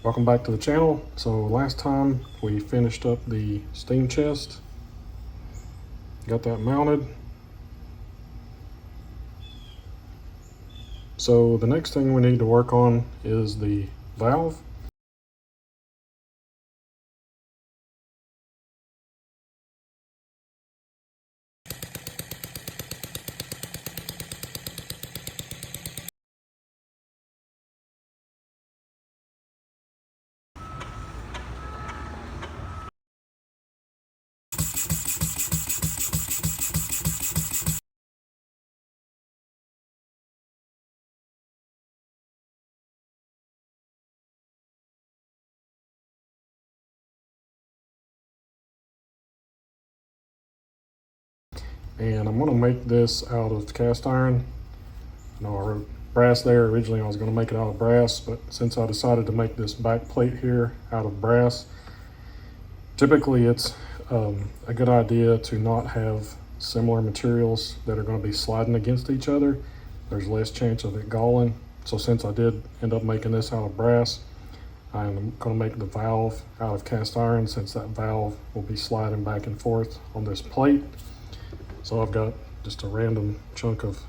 Welcome back to the channel. So last time we finished up the steam chest, got that mounted. So the next thing we need to work on is the valve. And I'm gonna make this out of cast iron. No, I wrote brass there. Originally I was gonna make it out of brass, but since I decided to make this back plate here out of brass, typically it's a good idea to not have similar materials that are going to be sliding against each other. There's less chance of it galling. So since I did end up making this out of brass, I'm going to make the valve out of cast iron, since that valve will be sliding back and forth on this plate. So I've got just a random chunk of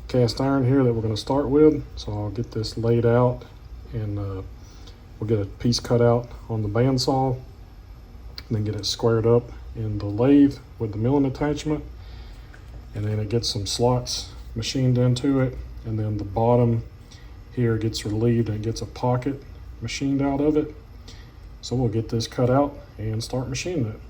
cast iron here that we're going to start with. So I'll get this laid out, and we'll get a piece cut out on the bandsaw, and then get it squared up in the lathe with the milling attachment, and then it gets some slots machined into it, and then the bottom here gets relieved and gets a pocket machined out of it. So we'll get this cut out and start machining it.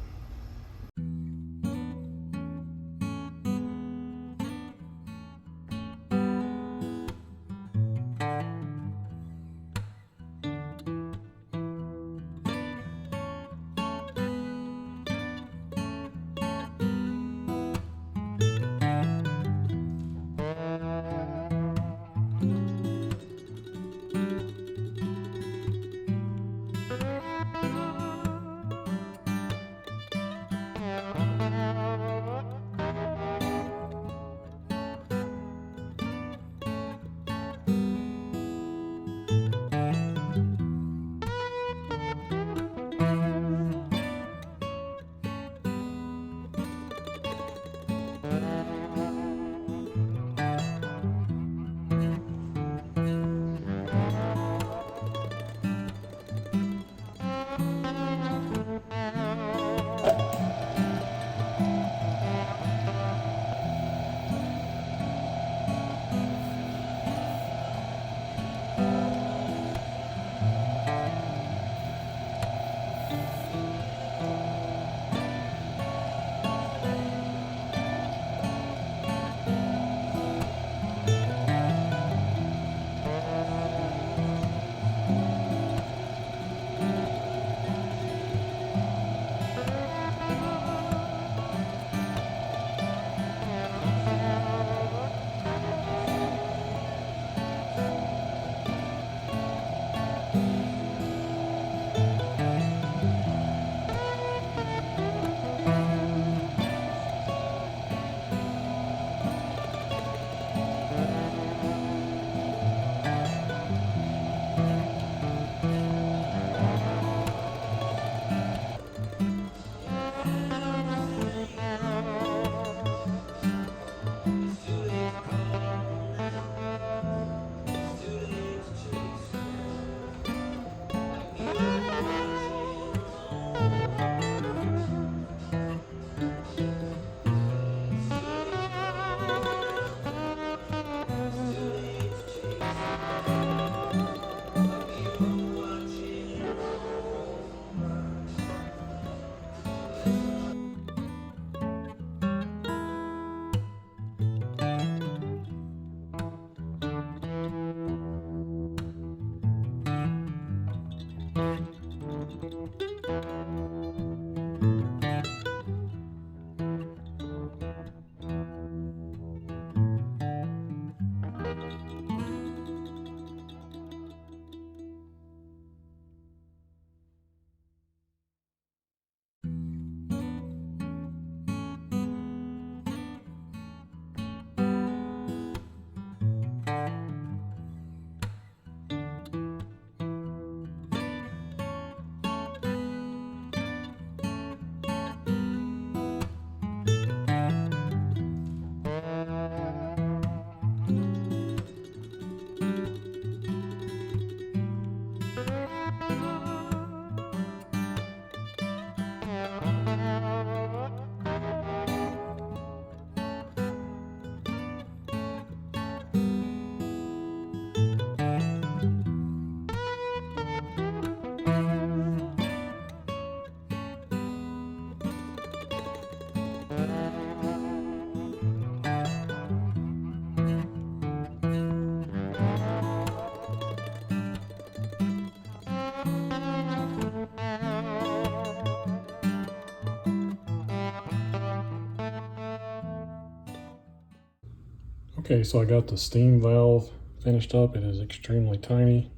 Okay, so I got the steam valve finished up. It is extremely tiny.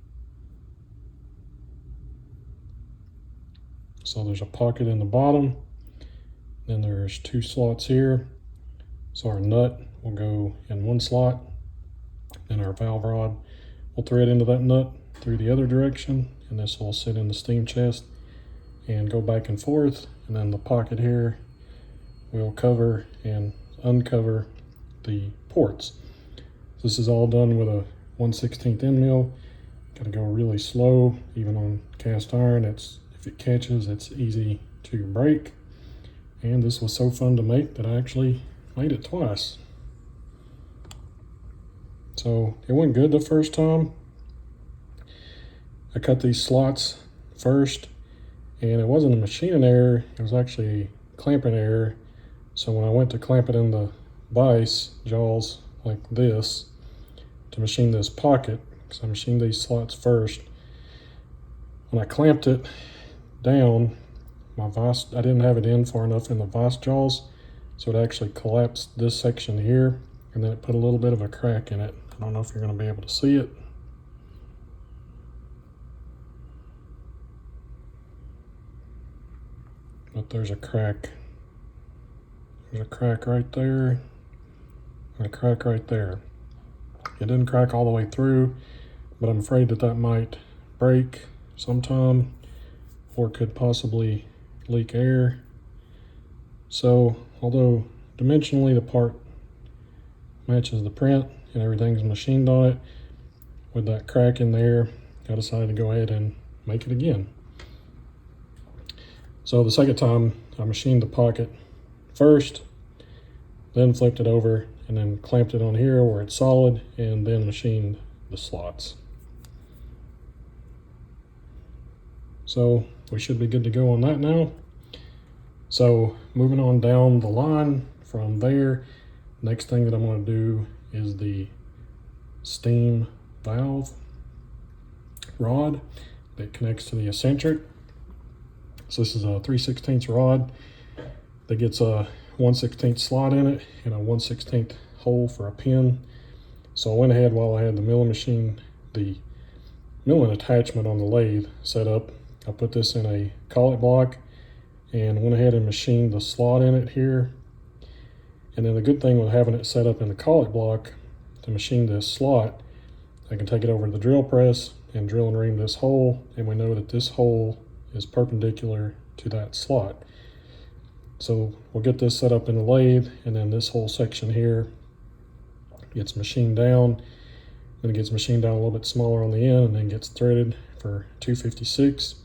So there's a pocket in the bottom, then there's 2 slots here. So our nut will go in one slot, and our valve rod will thread into that nut through the other direction, and this will sit in the steam chest and go back and forth. And then the pocket here will cover and uncover the ports. This is all done with a 1/16 end mill. Gotta go really slow, even on cast iron. If it catches, it's easy to break. And this was so fun to make that I actually made it twice. So it went good the first time. I cut these slots first, and it wasn't a machining error, it was actually a clamping error. So when I went to clamp it in the vise jaws like this to machine this pocket, because I machined these slots first, when I clamped it down, my vise, I didn't have it in far enough in the vise jaws, so it actually collapsed this section here, and then it put a little bit of a crack in it. I don't know if you're going to be able to see it. But there's a crack. There's a crack right there, and a crack right there. It didn't crack all the way through, but I'm afraid that might break sometime, or could possibly leak air. So although dimensionally the part matches the print and everything's machined on it, with that crack in there, I decided to go ahead and make it again. So the second time I machined the pocket first, then flipped it over, and then clamped it on here where it's solid, and then machined the slots. So we should be good to go on that now. So moving on down the line from there, next thing that I'm going to do is the steam valve rod that connects to the eccentric. So this is a 3/16 rod that gets a 1/16 slot in it and a 1/16 hole for a pin. So I went ahead, while I had the milling machine, the milling attachment on the lathe set up, I put this in a collet block and went ahead and machined the slot in it here. And then the good thing with having it set up in the collet block to machine this slot, I can take it over to the drill press and drill and ream this hole, and we know that this hole is perpendicular to that slot. So we'll get this set up in the lathe, and then this whole section here gets machined down. Then it gets machined down a little bit smaller on the end, and then gets threaded for 256.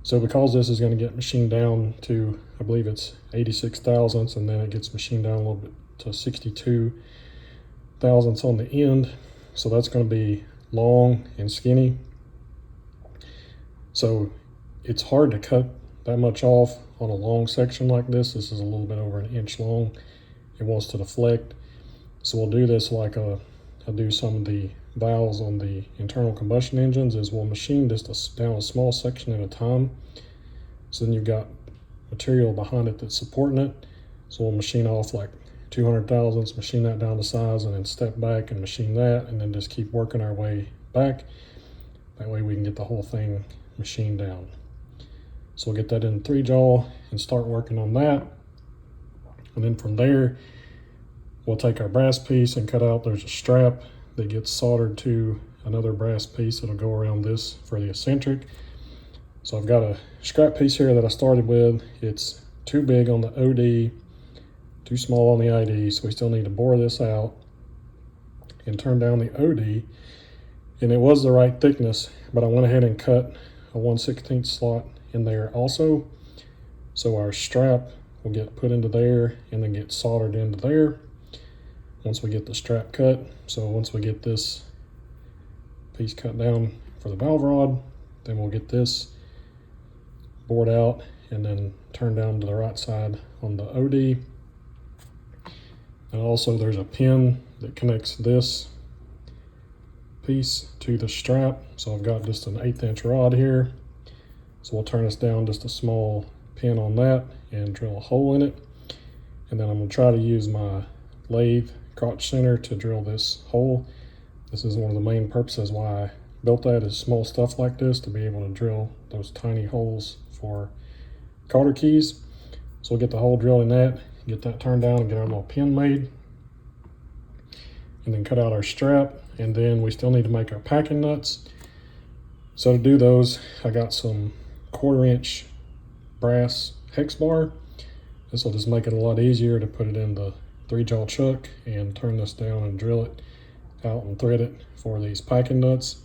So because this is going to get machined down to, I believe it's 86 thousandths, and then it gets machined down a little bit to 62 thousandths on the end. So that's going to be long and skinny. So it's hard to cut that much off on a long section like this. This is a little bit over 1 inch long. It wants to deflect. So we'll do this like I do some of the valves on the internal combustion engines, is we'll machine this down a small section at a time. So then you've got material behind it that's supporting it. So we'll machine off like 200 thousandths, machine that down to size, and then step back and machine that, and then just keep working our way back. That way we can get the whole thing machined down. So we'll get that in 3-jaw and start working on that. And then from there, we'll take our brass piece and cut out, there's a strap that gets soldered to another brass piece that'll go around this for the eccentric. So I've got a scrap piece here that I started with. It's too big on the OD, too small on the ID, so we still need to bore this out and turn down the OD. And it was the right thickness, but I went ahead and cut a 1/16 slot in there also. So our strap will get put into there and then get soldered into there once we get the strap cut. So once we get this piece cut down for the valve rod, then we'll get this bored out and then turned down to the right side on the OD. And also there's a pin that connects this piece to the strap. So I've got just an 1/8 inch rod here. So we'll turn this down just a small pin on that and drill a hole in it. And then I'm gonna try to use my lathe crotch center to drill this hole. This is one of the main purposes why I built that, is small stuff like this, to be able to drill those tiny holes for cotter keys. So we'll get the hole drilled in that, get that turned down and get our little pin made. And then cut out our strap, and then we still need to make our packing nuts. So to do those, I got some 1/4 inch brass hex bar. This will just make it a lot easier to put it in the 3-jaw chuck and turn this down and drill it out and thread it for these packing nuts.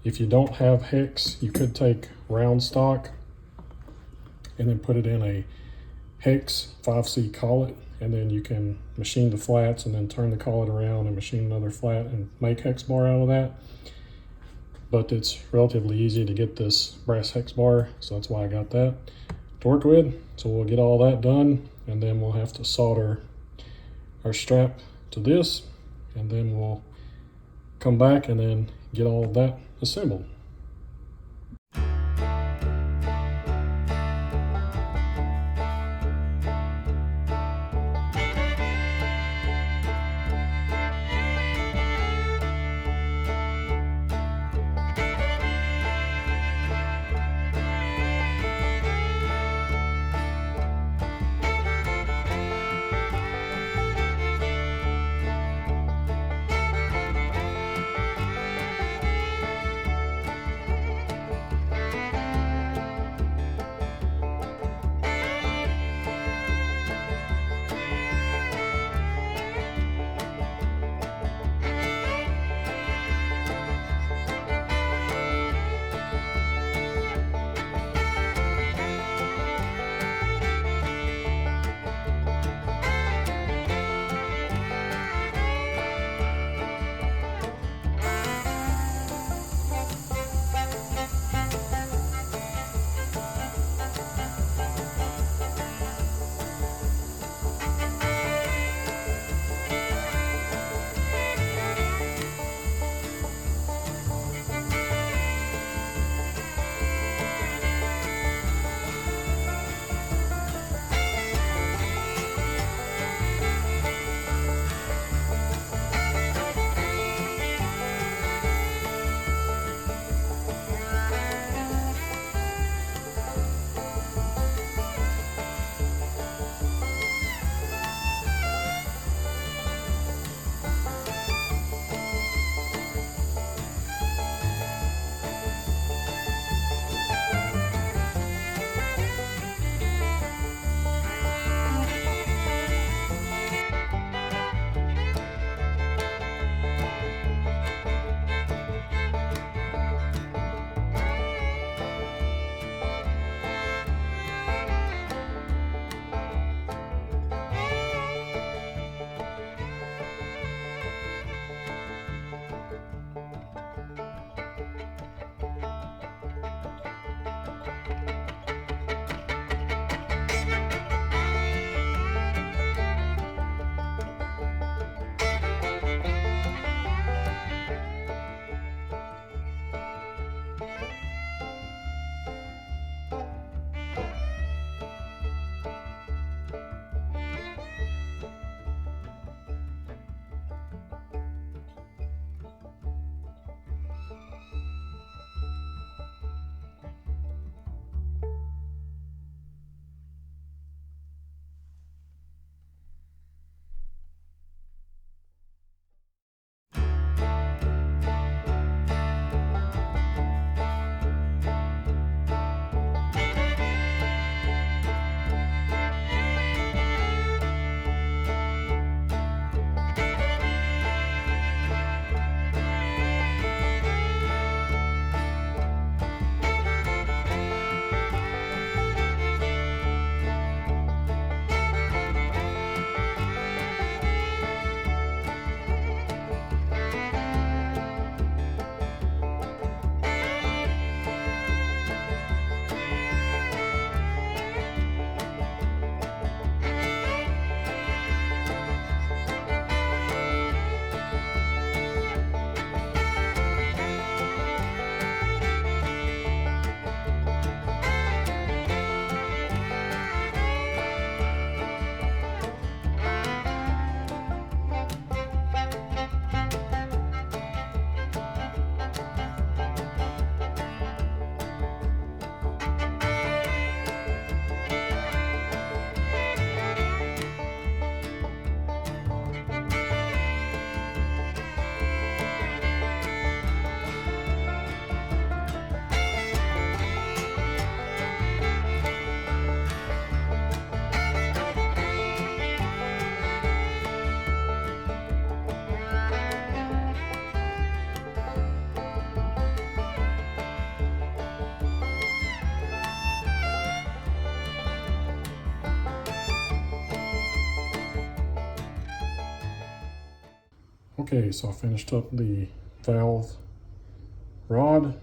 If you don't have hex, you could take round stock and then put it in a hex 5C collet, and then you can machine the flats and then turn the collet around and machine another flat and make hex bar out of that. But it's relatively easy to get this brass hex bar, so that's why I got that to work with. So we'll get all that done, and then we'll have to solder our strap to this, and then we'll come back and then get all of that assembled. Okay, so I finished up the valve rod.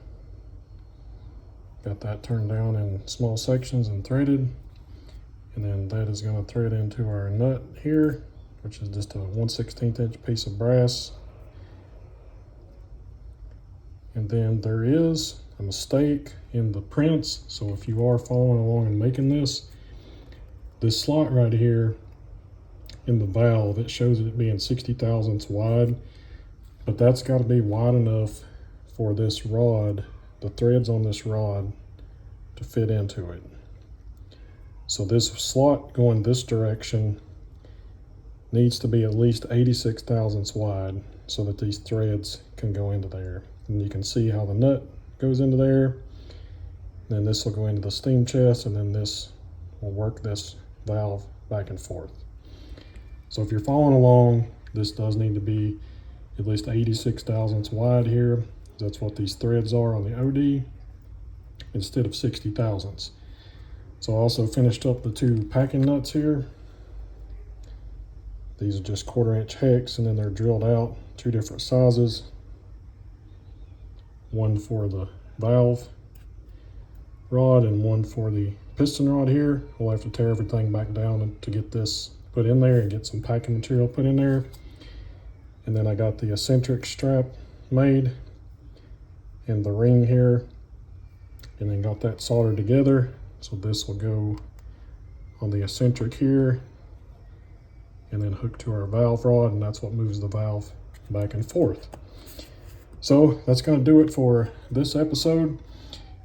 Got that turned down in small sections and threaded. And then that is going to thread into our nut here, which is just a 1/16 inch piece of brass. And then there is a mistake in the prints. So if you are following along and making this slot right here in the valve, it shows it being 60 thousandths wide, but that's got to be wide enough for this rod, the threads on this rod, to fit into it. So this slot going this direction needs to be at least 86 thousandths wide so that these threads can go into there. And you can see how the nut goes into there. Then this will go into the steam chest, and then this will work this valve back and forth. So if you're following along, this does need to be at least 86 thousandths wide here. That's what these threads are on the OD, instead of 60 thousandths. So I also finished up the two packing nuts here. These are just 1/4 inch hex, and then they're drilled out, two different sizes. One for the valve rod and one for the piston rod here. We'll have to tear everything back down to get this put in there and get some packing material put in there. And then I got the eccentric strap made and the ring here, and then got that soldered together. So this will go on the eccentric here and then hook to our valve rod, and that's what moves the valve back and forth. So that's going to do it for this episode.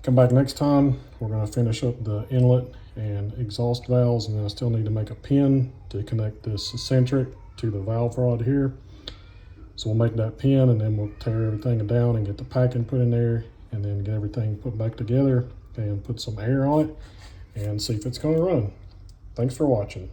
Come back next time. We're going to finish up the inlet and exhaust valves, and then I still need to make a pin to connect this eccentric to the valve rod here. So we'll make that pin, and then we'll tear everything down and get the packing put in there, and then get everything put back together and put some air on it and see if it's going to run. Thanks for watching.